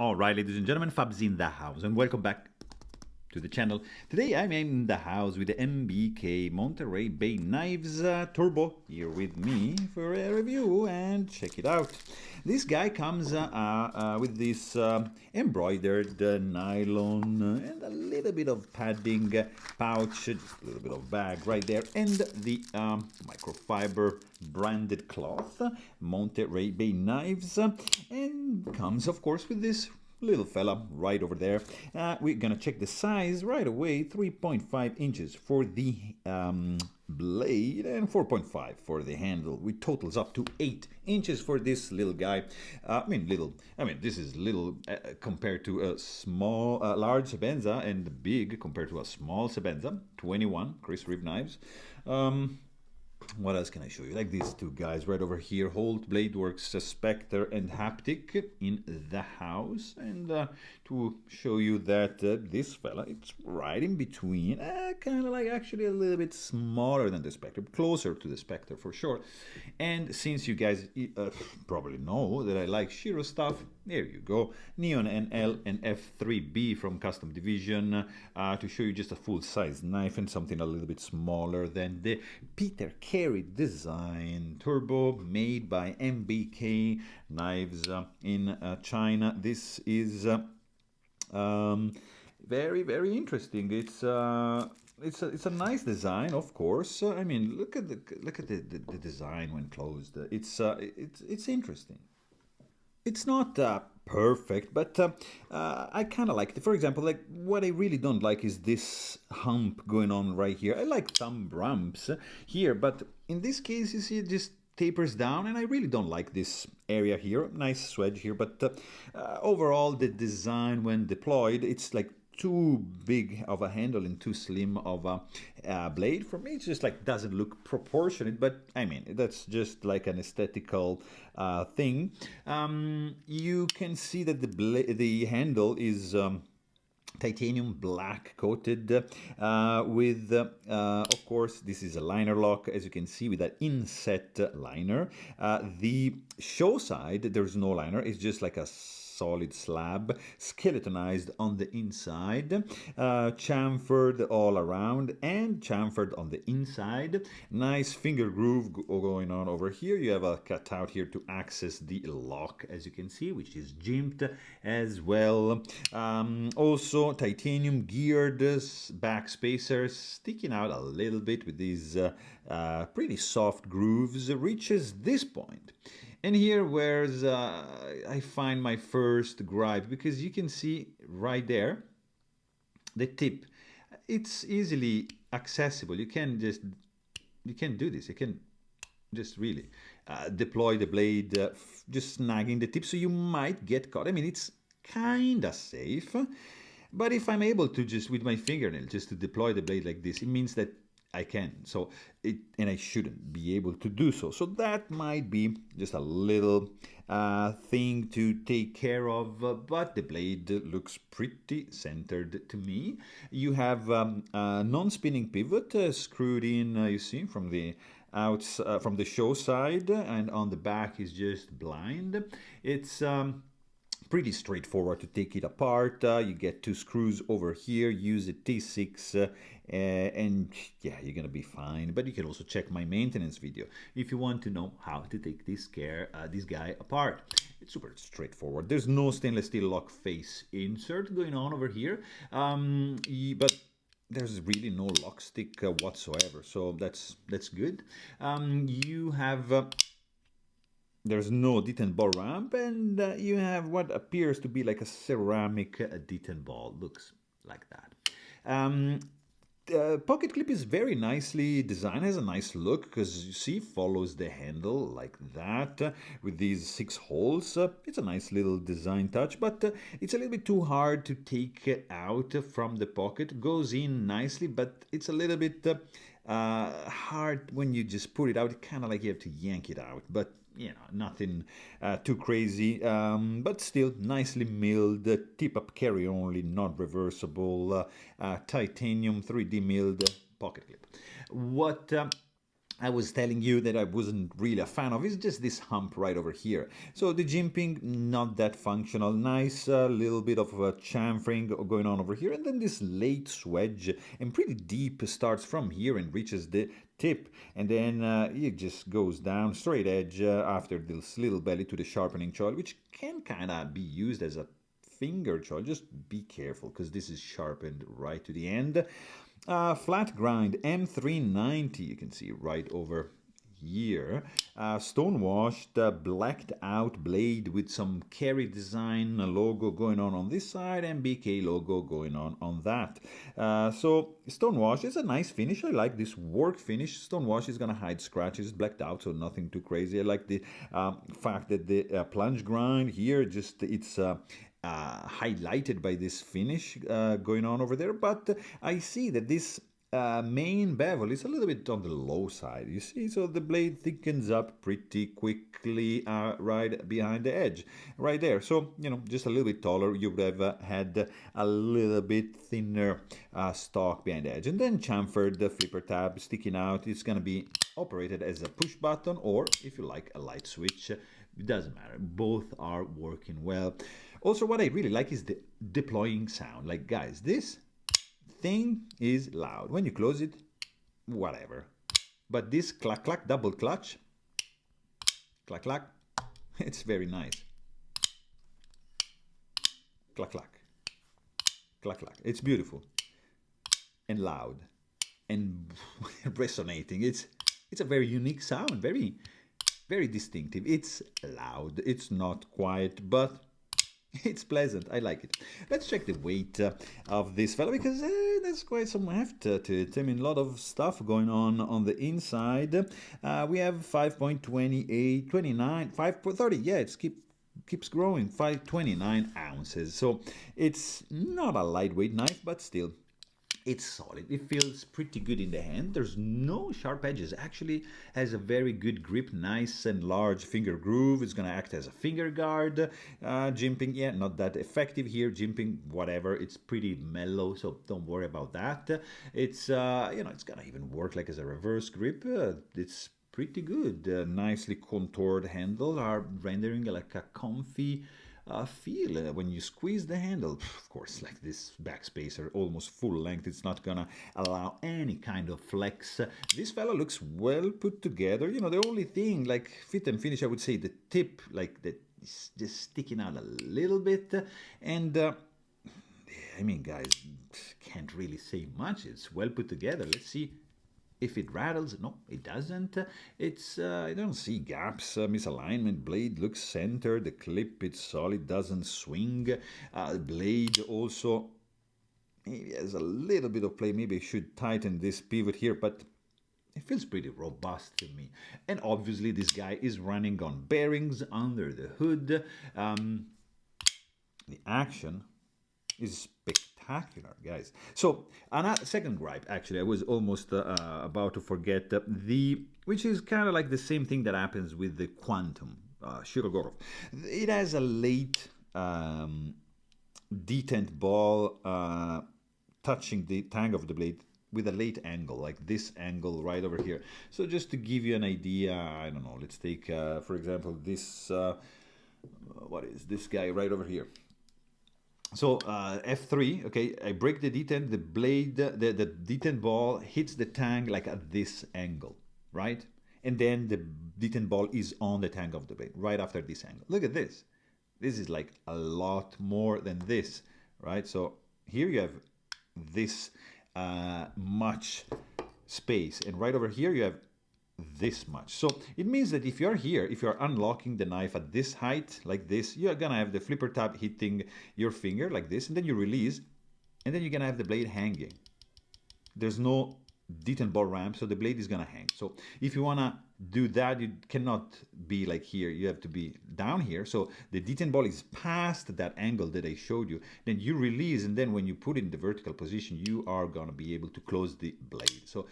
Alright, ladies and gentlemen, Fab's in the house, and welcome back to the channel. Today I'm in the house with the MBK Monterey Bay Knives Turbo here with me for a review, and check it out. This guy comes with this embroidered nylon and a little bit of padding pouch, just a little bit of bag right there, and the microfiber branded cloth, Monterey Bay Knives, and comes of course with this little fella right over there. We're gonna check the size right away. 3.5 inches for the blade and 4.5 for the handle, which totals up to 8 inches for this little guy. This is little compared to a small, large Sebenza, and big compared to a small Sebenza. 21 Chris Reeve knives. What else can I show you? Like these two guys right over here, Holt Bladeworks Spectre and Haptic in the house. And to show you that this fella, it's right in between, kind of like actually a little bit smaller than the Spectre, closer to the Spectre for sure. And since you guys probably know that I like Shiro stuff, there you go, Neon NL and F3B from Custom Division, to show you just a full-size knife and something a little bit smaller than the Peter Carey design Turbo made by MBK Knives in China. This is very, very interesting. It's a nice design, of course. I mean, look at the design when closed. It's interesting. It's not perfect, but I kind of like it. For example, like what I really don't like is this hump going on right here. I like thumb rumps here, but in this case, you see it just tapers down, and I really don't like this area here. Nice swedge here, but overall, the design when deployed, it's like too big of a handle and too slim of a blade. For me, it's just like doesn't look proportionate, but I mean, that's just like an aesthetical thing. You can see that the handle is titanium black coated with of course this is a liner lock, as you can see, with that inset liner. The show side, there's no liner, it's just like a solid slab, skeletonized on the inside, chamfered all around and chamfered on the inside. Nice finger groove going on over here. You have a cutout here to access the lock, as you can see, which is jimped as well. Also titanium geared back spacers sticking out a little bit with these pretty soft grooves, reaches this point. And here where's I find my first gripe, because you can see right there the tip. It's easily accessible. You can do this. You can just really deploy the blade, just snagging the tip, so you might get caught. I mean, it's kind of safe, but if I'm able to just with my fingernail just to deploy the blade like this, it means that I can, and I shouldn't be able to do so. So that might be just a little thing to take care of, but the blade looks pretty centered to me. You have a non-spinning pivot screwed in, you see, from the from the show side, and on the back is just blind. It's pretty straightforward to take it apart. You get two screws over here, use a T6, and yeah, you're gonna be fine. But you can also check my maintenance video if you want to know how to take this guy apart. It's super straightforward. There's no stainless steel lock face insert going on over here, but there's really no lock stick whatsoever, so that's good. You have there's no detent ball ramp, and you have what appears to be like a ceramic detent ball. Looks like that. Pocket clip is very nicely designed, has a nice look, because you see, follows the handle like that with these 6 holes. It's a nice little design touch, but it's a little bit too hard to take out from the pocket. Goes in nicely, but it's a little bit hard when you just pull it out. Kind of like you have to yank it out, but you know, nothing too crazy, but still nicely milled, tip-up carry only, not reversible, titanium 3D milled pocket clip. What I was telling you that I wasn't really a fan of. It's just this hump right over here. So the jimping, not that functional. Nice little bit of chamfering going on over here. And then this late swedge and pretty deep starts from here and reaches the tip. And then it just goes down straight edge after this little belly to the sharpening choil, which can kind of be used as a finger choil. Just be careful because this is sharpened right to the end. Flat grind M390, you can see right over here. Stone-washed, blacked out blade with some Kerry design logo going on this side, and MBK logo going on that. So stone-wash is a nice finish. I like this work finish. Stone-wash is going to hide scratches, blacked out, so nothing too crazy. I like the fact that the plunge grind here, just it's highlighted by this finish going on over there, but I see that this main bevel is a little bit on the low side, you see, so the blade thickens up pretty quickly right behind the edge, right there. So, you know, just a little bit taller, you would have had a little bit thinner stock behind the edge. And then chamfered, the flipper tab sticking out. It's going to be operated as a push button, or if you like, a light switch. It doesn't matter, both are working well. Also, what I really like is the deploying sound. Like, guys, this thing is loud. When you close it, whatever. But this clack clack double clutch, clack clack, it's very nice. Clack clack, clack clack. It's beautiful and loud and resonating. It's a very unique sound, very distinctive. It's loud, it's not quiet, but it's pleasant. I like it. Let's check the weight of this fella, because there's quite some heft to it. I mean, a lot of stuff going on the inside. We have 5.28, 29, 5.30. Yeah, it's keeps growing. 529 ounces. So it's not a lightweight knife, but still, it's solid. It feels pretty good in the hand. There's no sharp edges. Actually has a very good grip, nice and large finger groove. It's going to act as a finger guard. Jimping, yeah, not that effective here. Jimping, whatever. It's pretty mellow, so don't worry about that. It's you know, it's going to even work like as a reverse grip. It's pretty good. Nicely contoured handle are rendering like a comfy feel when you squeeze the handle. Of course, like this backspacer, almost full length, it's not gonna allow any kind of flex. This fella looks well put together. You know, the only thing, like fit and finish, I would say the tip, like that is just sticking out a little bit. And I mean, guys, can't really say much. It's well put together. Let's see if it rattles. No, it doesn't. It's I don't see gaps, misalignment. Blade looks centered. The clip, it's solid, doesn't swing. Blade also, maybe has a little bit of play. Maybe I should tighten this pivot here, but it feels pretty robust to me. And obviously this guy is running on bearings under the hood. The action is spectacular, guys. So another second gripe, actually, I was almost about to forget, which is kind of like the same thing that happens with the Quantum Shirogorov. It has a late detent ball touching the tang of the blade with a late angle, like this angle right over here. So just to give you an idea, I don't know, let's take, for example, this, what is this guy right over here? So F3, okay, I break the detent, the blade, the detent ball hits the tang like at this angle, right? And then the detent ball is on the tang of the blade, right after this angle. Look at this. This is like a lot more than this, right? So here you have this much space, and right over here you have this much. So it means that if you're here, if you're unlocking the knife at this height, like this, you're gonna have the flipper tab hitting your finger like this, and then you release, and then you're gonna have the blade hanging. There's no detent ball ramp, so the blade is gonna hang. So if you wanna do that, you cannot be like here. You have to be down here. So the detent ball is past that angle that I showed you. Then you release, and then when you put it in the vertical position, you are gonna be able to close the blade. So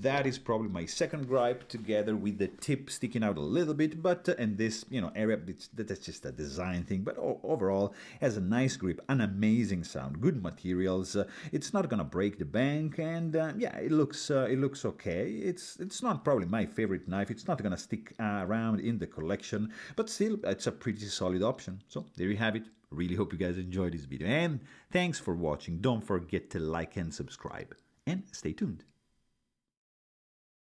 that is probably my second gripe, together with the tip sticking out a little bit. But and this, you know, area, that's just a design thing. But overall, has a nice grip, an amazing sound, good materials. It's not gonna break the bank, and yeah, it looks okay. It's not probably my favorite knife. It's not gonna stick around in the collection, but still, it's a pretty solid option. So there you have it. Really hope you guys enjoyed this video, and thanks for watching. Don't forget to like and subscribe, and stay tuned.